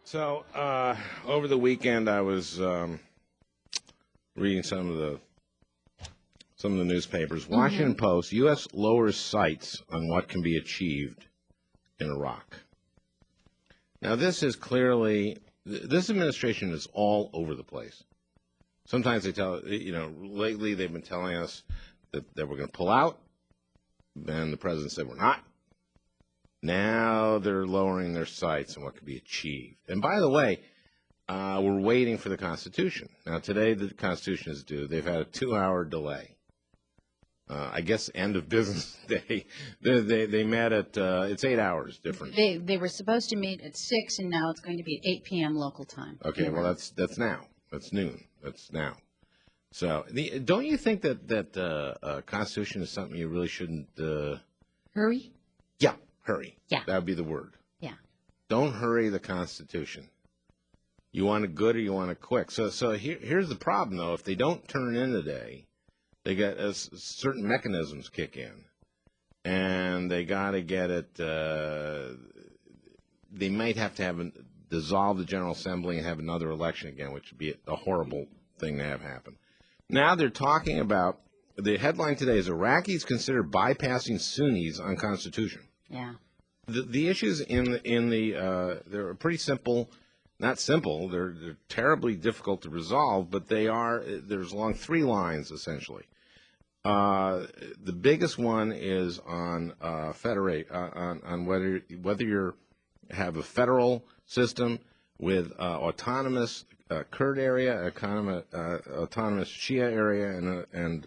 So over the weekend, I was reading some of the newspapers. Washington Post: U.S. lowers sights on what can be achieved in Iraq. Now, this is clearly this administration is all over the place. Sometimes they tell lately they've been telling us that we're going to pull out. Then the president said we're not. Now they're lowering their sights on what can be achieved. And by the way, we're waiting for the Constitution. Now, today the Constitution is due. They've had a 2-hour delay. I guess end of business day. They met at, it's 8 hours different. They were supposed to meet at 6, and now it's going to be at 8 p.m. local time. Okay, well, that's now. That's noon. That's now. So don't you think that Constitution is something you really shouldn't... Hurry? Yeah. Hurry. Yeah. That would be the word. Yeah. Don't hurry the Constitution. You want it good or you want it quick. So here's the problem, though. If they don't turn in today, they got certain mechanisms kick in, and they got to get it. They might have to dissolve the General Assembly and have another election again, which would be a horrible thing to have happen. Now they're talking about the headline today is Iraqis consider bypassing Sunnis on Constitution. Yeah. The issues they're pretty simple, not simple. They're terribly difficult to resolve, but there's along 3 lines essentially. The biggest one is on on whether you have a federal system with autonomous Kurd area, autonomous Shia area, and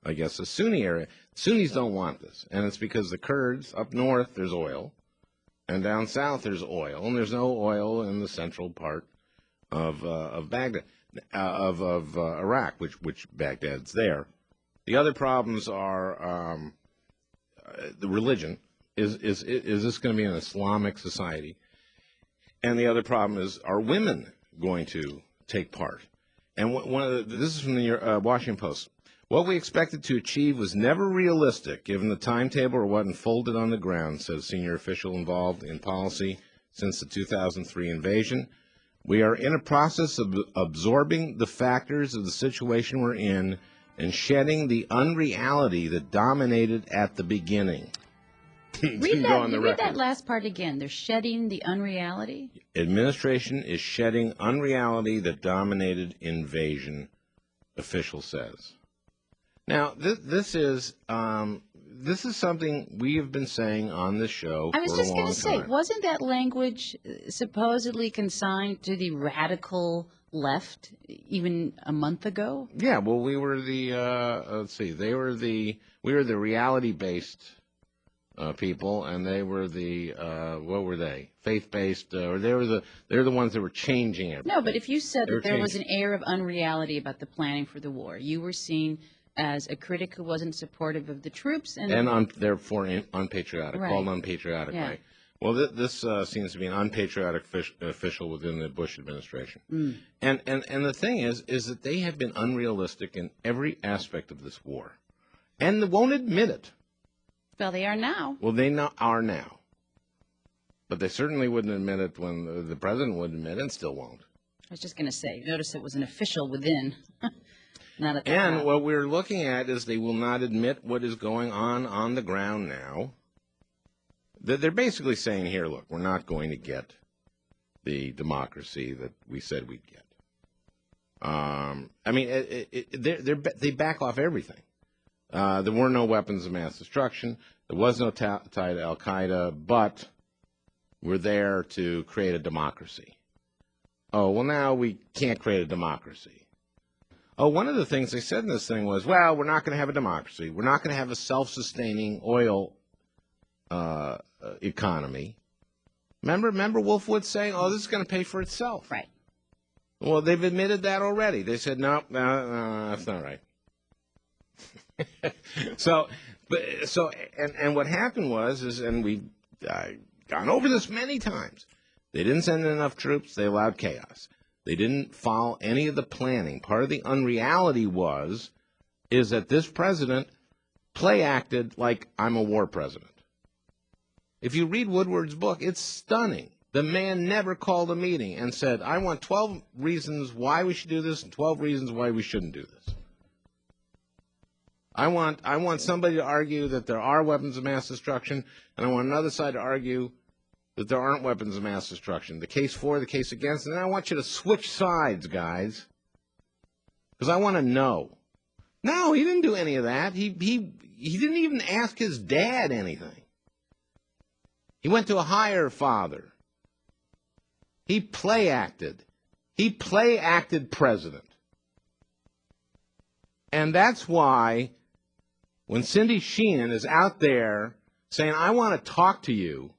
I guess a Sunni area. Sunnis don't want this, and it's because the Kurds up north there's oil, and down south there's oil, and there's no oil in the central part of Baghdad, of Iraq, which Baghdad's there. The other problems are the religion. Is this going to be an Islamic society? And the other problem is, are women going to take part? And this is from the Washington Post. What we expected to achieve was never realistic, given the timetable or what unfolded on the ground, says senior official involved in policy since the 2003 invasion. We are in a process of absorbing the factors of the situation we're in and shedding the unreality that dominated at the beginning. Read that last part again. They're shedding the unreality? Administration is shedding unreality that dominated invasion, official says. Now, this is something we have been saying on this show for a long time. I was just going to say, wasn't that language supposedly consigned to the radical left even a month ago? Yeah, well, we were we were the reality-based people, and they were the what were they? Faith-based, or they're the ones that were changing everything. No, but if you said that there was an air of unreality about the planning for the war, you were seen as a critic who wasn't supportive of the troops, and therefore unpatriotic, right. Called unpatriotic, yeah. Right? Well, this seems to be an unpatriotic official within the Bush administration, and the thing is that they have been unrealistic in every aspect of this war, and they won't admit it. Well, they are now. Well, they are now, but they certainly wouldn't admit it when the president wouldn't admit it, and still won't. I was just going to say, notice it was an official within. Not at the and top. What we're looking at is they will not admit what is going on the ground now. They're basically saying here, look, we're not going to get the democracy that we said we'd get. I mean, they back off everything. There were no weapons of mass destruction. There was no tie to Al-Qaeda, but we're there to create a democracy. Oh, well, now we can't create a democracy. Oh, one of the things they said in this thing was, well, we're not going to have a democracy. We're not going to have a self-sustaining oil economy. Remember Wolfwood saying, oh, this is going to pay for itself. Right. Well, they've admitted that already. They said, no, that's not right. So what happened was, and we've gone over this many times, they didn't send in enough troops. They allowed chaos. They didn't follow any of the planning. Part of the unreality is that this president play acted like I'm a war president. If you read Woodward's book, it's stunning. The man never called a meeting and said, I want 12 reasons why we should do this and 12 reasons why we shouldn't do this. I want somebody to argue that there are weapons of mass destruction, and I want another side to argue that there aren't weapons of mass destruction. The case for, the case against, and then I want you to switch sides, guys, because I want to know. No, he didn't do any of that. He didn't even ask his dad anything. He went to a higher father. He play acted. He play acted president. And that's why when Cindy Sheehan is out there saying, I want to talk to you,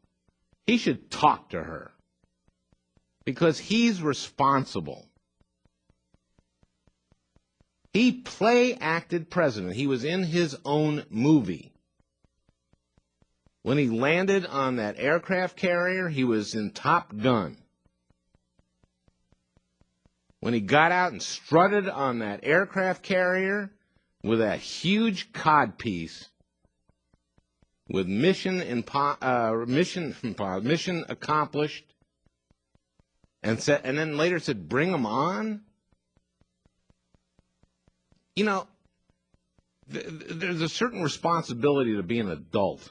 he should talk to her. Because he's responsible. He play acted president. He was in his own movie. When he landed on that aircraft carrier, he was in Top Gun. When he got out and strutted on that aircraft carrier with that huge codpiece with mission accomplished, and then later said, bring them on. You know, there's a certain responsibility to be an adult.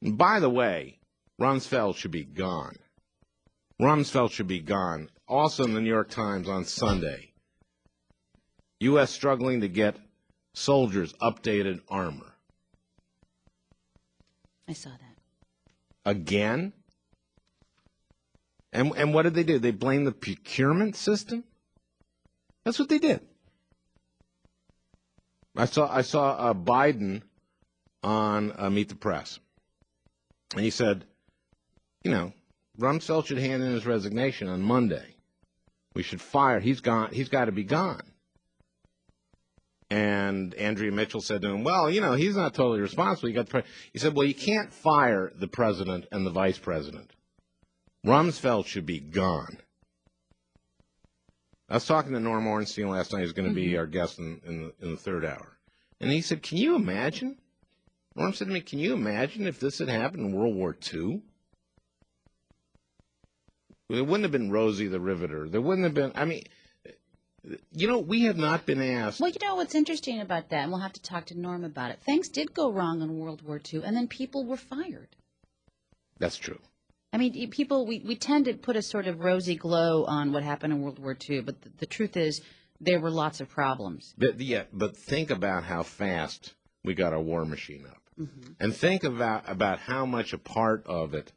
And by the way, Rumsfeld should be gone. Rumsfeld should be gone. Also in the New York Times on Sunday, U.S. struggling to get soldiers updated armor. I saw that. Again? And what did they do? They blamed the procurement system? That's what they did. I saw Biden on Meet the Press. And he said, you know, Rumsfeld should hand in his resignation on Monday. We should fire. He's gone. He's got to be gone. And Andrea Mitchell said to him, well, you know, he's not totally responsible. He said, well, you can't fire the president and the vice president. Rumsfeld should be gone. I was talking to Norm Ornstein last night. He's going to be our guest in the third hour. And he said, can you imagine? Norm said to me, can you imagine if this had happened in World War II? It wouldn't have been Rosie the Riveter. There wouldn't have been, I mean, you know, we have not been asked. Well, you know what's interesting about that, and we'll have to talk to Norm about it. Things did go wrong in World War II, and then people were fired. That's true. I mean, people, we tend to put a sort of rosy glow on what happened in World War II, but the truth is there were lots of problems. But think about how fast we got our war machine up. Mm-hmm. And think about how much a part of it,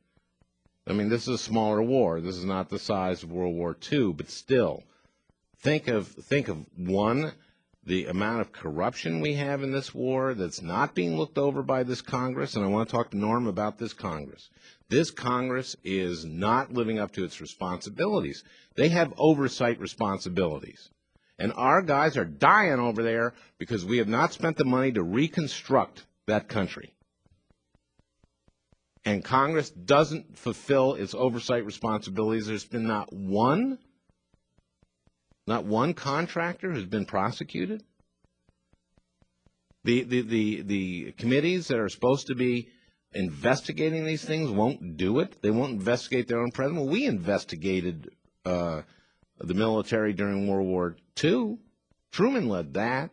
I mean, this is a smaller war. This is not the size of World War II, but still, think of one, the amount of corruption we have in this war that's not being looked over by this Congress, and I want to talk to Norm about this Congress. This Congress is not living up to its responsibilities. They have oversight responsibilities. And our guys are dying over there because we have not spent the money to reconstruct that country. And Congress doesn't fulfill its oversight responsibilities. There's been not one contractor who's been prosecuted. The committees that are supposed to be investigating these things won't do it. They won't investigate their own president. Well, we investigated the military during World War II. Truman led that.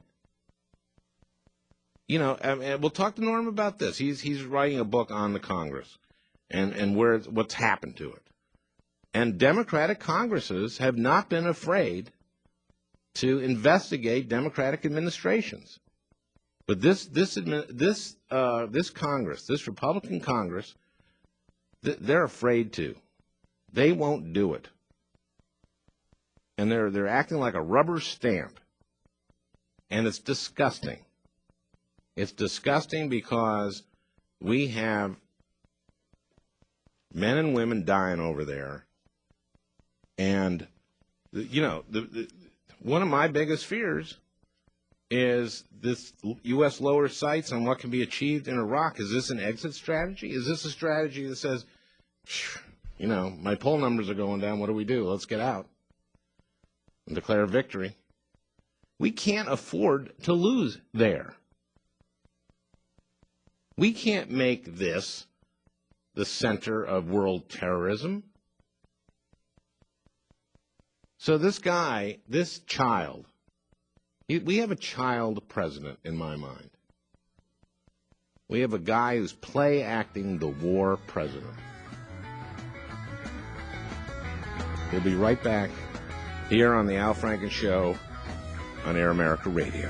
You know, and we'll talk to Norm about this. He's writing a book on the Congress and what's happened to it. And Democratic Congresses have not been afraid to investigate Democratic administrations. But this Congress, this Republican Congress, they're afraid to. They won't do it. And they're acting like a rubber stamp. And it's disgusting. It's disgusting because we have men and women dying over there. And, you know, one of my biggest fears is this U.S. lower sights on what can be achieved in Iraq. Is this an exit strategy? Is this a strategy that says, you know, my poll numbers are going down, what do we do? Let's get out and declare victory. We can't afford to lose there. We can't make this the center of world terrorism. So this guy, this child, we have a child president in my mind. We have a guy who's play acting the war president. We'll be right back here on the Al Franken Show on Air America Radio.